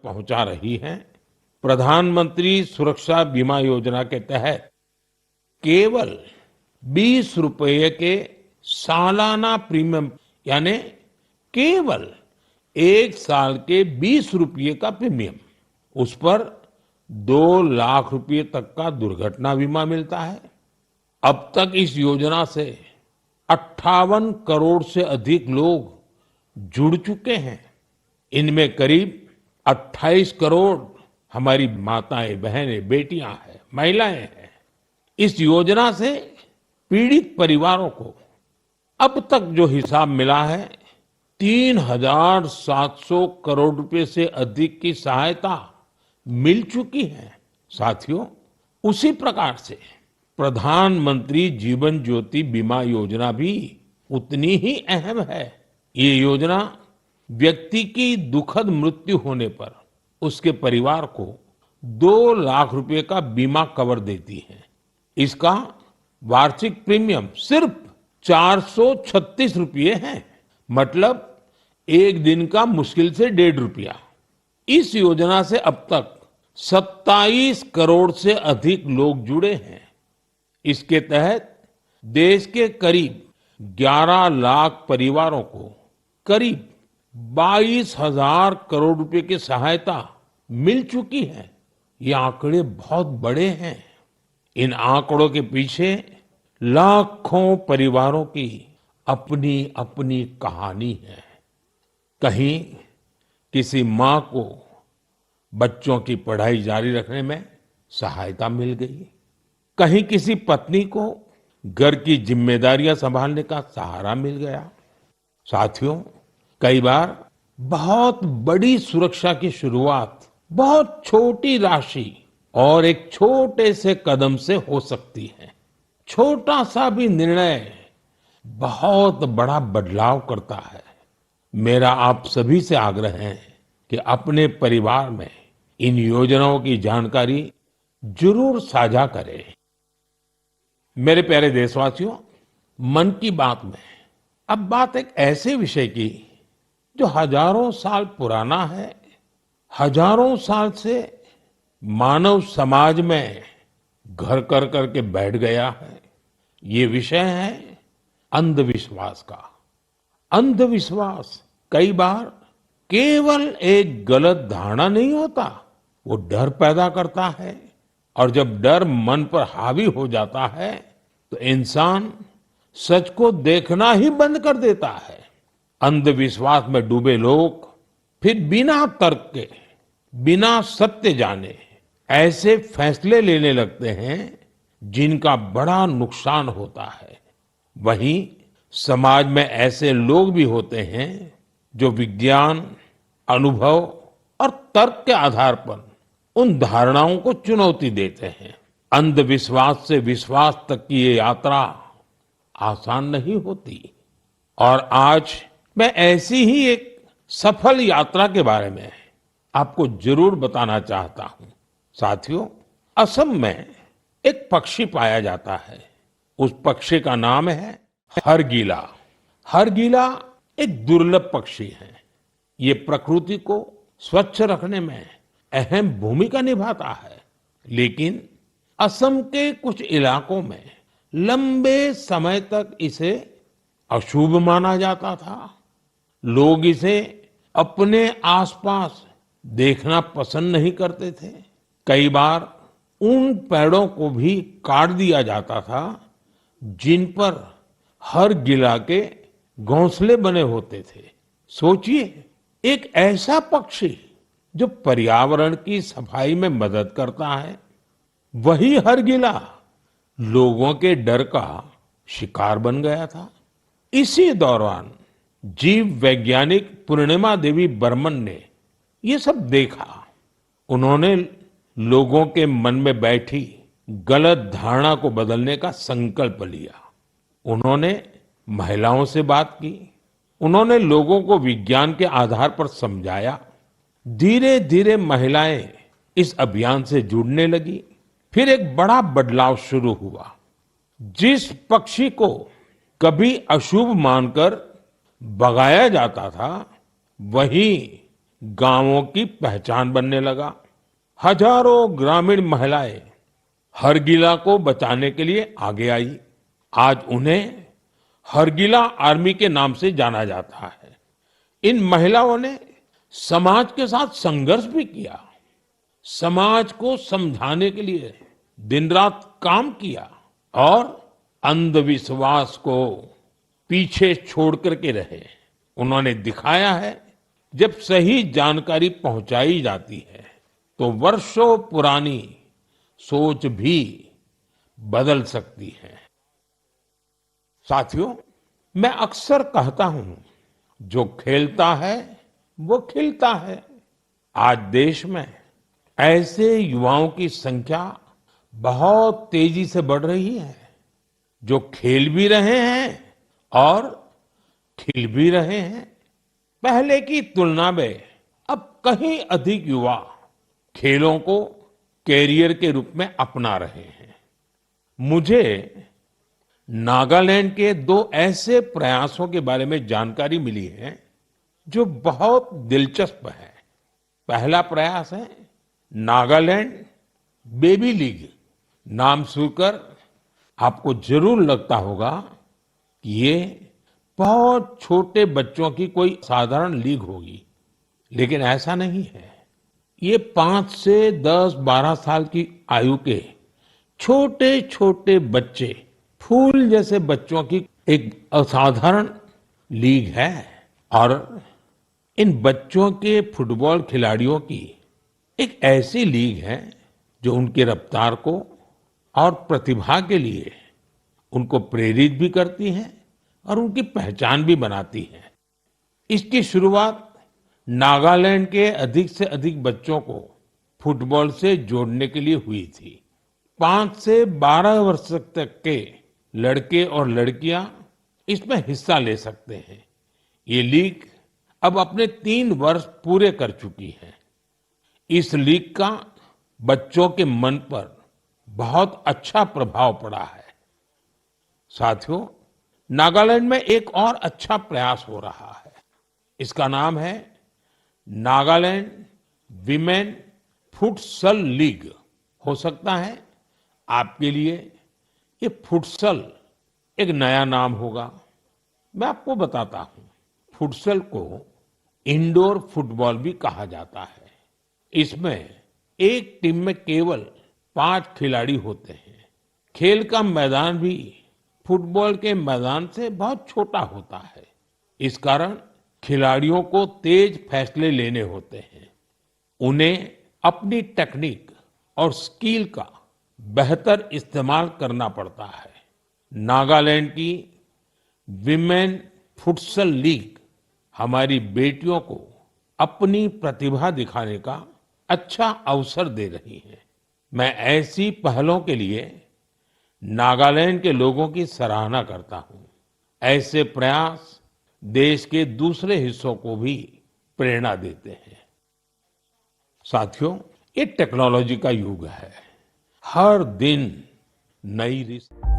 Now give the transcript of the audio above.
पहुंचा रही है। प्रधानमंत्री सुरक्षा बीमा योजना के तहत केवल 20 रुपए के सालाना प्रीमियम, यानी केवल 1 साल के 20 रुपये का प्रीमियम, उस पर 2 लाख रुपए तक का दुर्घटना बीमा मिलता है। अब तक इस योजना से 58 करोड़ से अधिक लोग जुड़ चुके हैं। इनमें करीब 28 करोड़ हमारी माताएं, बहनें, बेटियां हैं, महिलाएं हैं। इस योजना से पीड़ित परिवारों को अब तक जो हिसाब मिला है, 3,700 करोड़ रुपए से अधिक की सहायता मिल चुकी है। साथियों, उसी प्रकार से प्रधानमंत्री जीवन ज्योति बीमा योजना भी उतनी ही अहम है। ये योजना व्यक्ति की दुखद मृत्यु होने पर उसके परिवार को 2 लाख रुपए का बीमा कवर देती है। इसका वार्षिक प्रीमियम सिर्फ 436 रुपये है, मतलब एक दिन का मुश्किल से 1.5 रुपया। इस योजना से अब तक 27 करोड़ से अधिक लोग जुड़े हैं। इसके तहत देश के करीब 11 लाख परिवारों को करीब 22,000 करोड़ रुपए की सहायता मिल चुकी है। ये आंकड़े बहुत बड़े हैं। इन आंकड़ों के पीछे लाखों परिवारों की अपनी अपनी कहानी है। कहीं किसी माँ को बच्चों की पढ़ाई जारी रखने में सहायता मिल गई, कहीं किसी पत्नी को घर की जिम्मेदारियां संभालने का सहारा मिल गया। साथियों, कई बार बहुत बड़ी सुरक्षा की शुरुआत बहुत छोटी राशि और एक छोटे से कदम से हो सकती है। छोटा सा भी निर्णय बहुत बड़ा बदलाव करता है। मेरा आप सभी से आग्रह है कि अपने परिवार में इन योजनाओं की जानकारी जरूर साझा करें। मेरे प्यारे देशवासियों, मन की बात में अब बात एक ऐसे विषय की जो हजारों साल पुराना है, हजारों साल से मानव समाज में घर कर करके बैठ गया है। ये विषय है अंधविश्वास का। अंधविश्वास कई बार केवल एक गलत धारणा नहीं होता, वो डर पैदा करता है। और जब डर मन पर हावी हो जाता है तो इंसान सच को देखना ही बंद कर देता है। अंधविश्वास में डूबे लोग फिर बिना तर्क के, बिना सत्य जाने ऐसे फैसले लेने लगते हैं जिनका बड़ा नुकसान होता है। वहीं समाज में ऐसे लोग भी होते हैं जो विज्ञान, अनुभव और तर्क के आधार पर उन धारणाओं को चुनौती देते हैं। अंधविश्वास से विश्वास तक की ये यात्रा आसान नहीं होती। और आज मैं ऐसी ही एक सफल यात्रा के बारे में आपको जरूर बताना चाहता हूं। साथियों, असम में एक पक्षी पाया जाता है। उस पक्षी का नाम है हरगिला। हरगिला एक दुर्लभ पक्षी है। ये प्रकृति को स्वच्छ रखने में अहम भूमिका निभाता है, लेकिन असम के कुछ इलाकों में लंबे समय तक इसे अशुभ माना जाता था। लोग इसे अपने आसपास देखना पसंद नहीं करते थे। कई बार उन पेड़ों को भी काट दिया जाता था जिन पर हरगिला के घोंसले बने होते थे। सोचिए, एक ऐसा पक्षी जो पर्यावरण की सफाई में मदद करता है, वही हरगिला लोगों के डर का शिकार बन गया था। इसी दौरान जीव वैज्ञानिक पूर्णिमा देवी बर्मन ने ये सब देखा। उन्होंने लोगों के मन में बैठी गलत धारणा को बदलने का संकल्प लिया। उन्होंने महिलाओं से बात की, उन्होंने लोगों को विज्ञान के आधार पर समझाया। धीरे धीरे महिलाएं इस अभियान से जुड़ने लगी। फिर एक बड़ा बदलाव शुरू हुआ। जिस पक्षी को कभी अशुभ मानकर भगाया जाता था, वही गांवों की पहचान बनने लगा। हजारों ग्रामीण महिलाएं हरगिला को बचाने के लिए आगे आई। आज उन्हें हरगिला आर्मी के नाम से जाना जाता है। इन महिलाओं ने समाज के साथ संघर्ष भी किया, समाज को समझाने के लिए दिन रात काम किया और अंधविश्वास को पीछे छोड़ करके रहे। उन्होंने दिखाया है जब सही जानकारी पहुंचाई जाती है तो वर्षों पुरानी सोच भी बदल सकती है। साथियों, मैं अक्सर कहता हूं, जो खेलता है वो खिलता है। आज देश में ऐसे युवाओं की संख्या बहुत तेजी से बढ़ रही है, जो खेल भी रहे हैं और खिल भी रहे हैं। पहले की तुलना में अब कहीं अधिक युवा खेलों को कैरियर के रूप में अपना रहे हैं। मुझे नागालैंड के दो ऐसे प्रयासों के बारे में जानकारी मिली है जो बहुत दिलचस्प है। पहला प्रयास है नागालैंड बेबी लीग। नाम सुनकर आपको जरूर लगता होगा कि ये बहुत छोटे बच्चों की कोई साधारण लीग होगी, लेकिन ऐसा नहीं है। ये 5 से 10-12 साल की आयु के छोटे छोटे बच्चे, फूल जैसे बच्चों की एक असाधारण लीग है। और इन बच्चों के फुटबॉल खिलाड़ियों की एक ऐसी लीग है जो उनकी रफ्तार को और प्रतिभा के लिए उनको प्रेरित भी करती है और उनकी पहचान भी बनाती है। इसकी शुरुआत नागालैंड के अधिक से अधिक बच्चों को फुटबॉल से जोड़ने के लिए हुई थी। 5 से 12 वर्ष तक के लड़के और लड़कियां इसमें हिस्सा ले सकते हैं। ये लीग अब अपने 3 वर्ष पूरे कर चुकी है। इस लीग का बच्चों के मन पर बहुत अच्छा प्रभाव पड़ा है। साथियों, नागालैंड में एक और अच्छा प्रयास हो रहा है। इसका नाम है नागालैंड विमेन फुटसल लीग। हो सकता है आपके लिए ये फुटसल एक नया नाम होगा। मैं आपको बताता हूं, फुटसल को इंडोर फुटबॉल भी कहा जाता है। इसमें एक टीम में केवल 5 खिलाड़ी होते हैं। खेल का मैदान भी फुटबॉल के मैदान से बहुत छोटा होता है। इस कारण खिलाड़ियों को तेज फैसले लेने होते हैं। उन्हें अपनी टेक्निक और स्किल का बेहतर इस्तेमाल करना पड़ता है। नागालैंड की विमेन फुटसल लीग हमारी बेटियों को अपनी प्रतिभा दिखाने का अच्छा अवसर दे रही है। मैं ऐसी पहलों के लिए नागालैंड के लोगों की सराहना करता हूं। ऐसे प्रयास देश के दूसरे हिस्सों को भी प्रेरणा देते हैं। साथियों, ये टेक्नोलॉजी का युग है। हर दिन नई रिसर्च